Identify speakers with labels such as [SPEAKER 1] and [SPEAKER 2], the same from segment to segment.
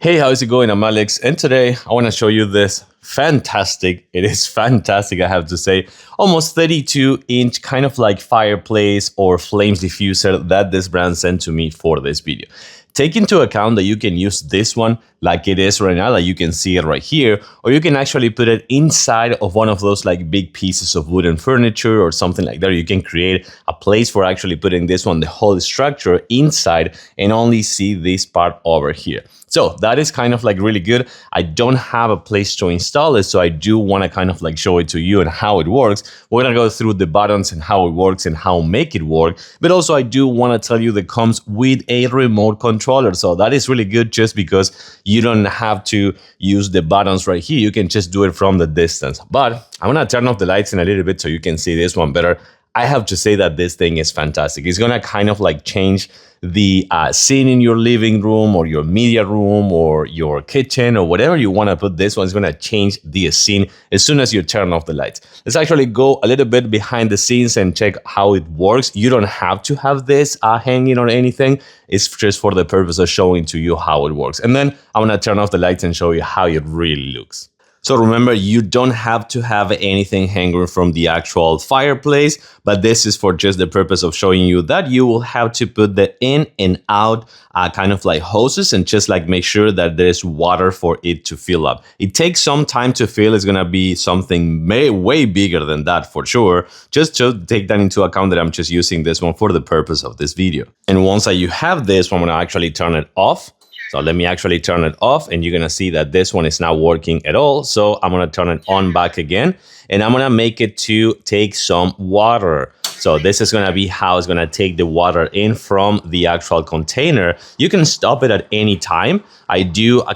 [SPEAKER 1] Hey, how's it going? I'm Alex, and today I want to show you this fantastic, it is fantastic, I have to say, almost 32-inch kind of like fireplace or flames diffuser that this brand sent to me for this video. Take into account that you can use this one like it is right now, like you can see it right here, or you can actually put it inside of one of those like big pieces of wooden furniture or something like that. You can create a place for actually putting this one, the whole structure inside, and only see this part over here. So that is kind of like really good. I don't have a place to install it, so I do want to kind of like show it to you and how it works. We're gonna go through the buttons and how it works and how make it work. But also I do want to tell you that it comes with a remote controller. So that is really good just because you don't have to use the buttons right here. You can just do it from the distance. But I'm gonna turn off the lights in a little bit so you can see this one better. I have to say that this thing is fantastic. It's gonna kind of like change the scene in your living room or your media room or your kitchen or whatever you want to put. This one's going to change the scene as soon as you turn off the lights. Let's actually go a little bit behind the scenes and check how it works. You don't have to have this hanging or anything. It's just for the purpose of showing to you how it works. And then I'm going to turn off the lights and show you how it really looks. So remember, you don't have to have anything hanging from the actual fireplace, but this is for just the purpose of showing you that you will have to put the in and out kind of like hoses and just like make sure that there's water for it to fill up. It takes some time to fill. It's going to be something way bigger than that for sure. Just to take that into account that I'm just using this one for the purpose of this video. And once that you have this, I'm going to actually turn it off. So let me actually turn it off and you're going to see that this one is not working at all. So I'm going to turn it on back again and I'm going to make it to take some water. So this is going to be how it's going to take the water in from the actual container. You can stop it at any time. I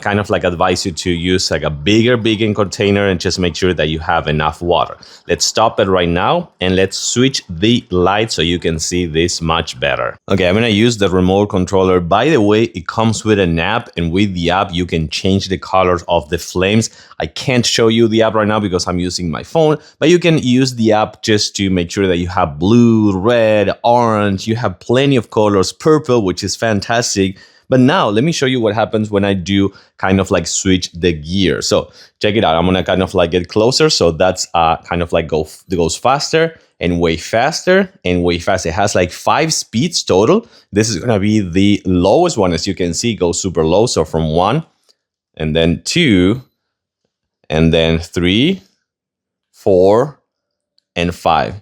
[SPEAKER 1] kind of like advise you to use like a bigger container and just make sure that you have enough water. Let's stop it right now and let's switch the light so you can see this much better. Okay, I'm going to use the remote controller. By the way, it comes with an app, and with the app you can change the colors of the flames. I can't show you the app right now because I'm using my phone, but you can use the app just to make sure that you have blue, red, orange, you have plenty of colors, purple, which is fantastic. But now let me show you what happens when I do kind of like switch the gear. So check it out. I'm gonna kind of like get closer. So that's kind of like goes faster and way faster and way faster. It has like 5 speeds total. This is gonna be the lowest one. As you can see, it goes super low. So from 1 and then 2 and then 3, 4 and 5.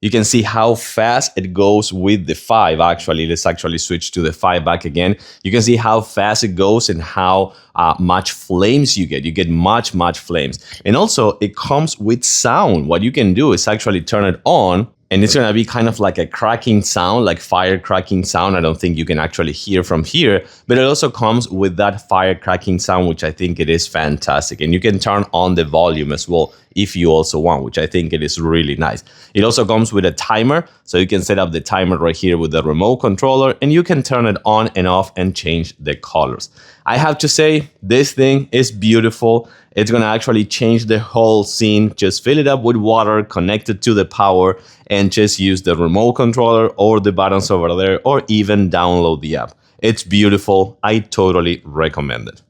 [SPEAKER 1] You can see how fast it goes with the 5. Actually, let's actually switch to the 5 back again. You can see how fast it goes and how much flames you get. You get much flames. And also it comes with sound. What you can do is actually turn it on and it's going to be kind of like a cracking sound, like fire cracking sound. I don't think you can actually hear from here, but it also comes with that fire cracking sound, which I think it is fantastic. And you can turn on the volume as well if you also want, which I think it is really nice. It also comes with a timer, so you can set up the timer right here with the remote controller and you can turn it on and off and change the colors. I have to say, this thing is beautiful. It's gonna actually change the whole scene. Just fill it up with water, connect it to the power, and just use the remote controller or the buttons over there, or even download the app. It's beautiful. I totally recommend it.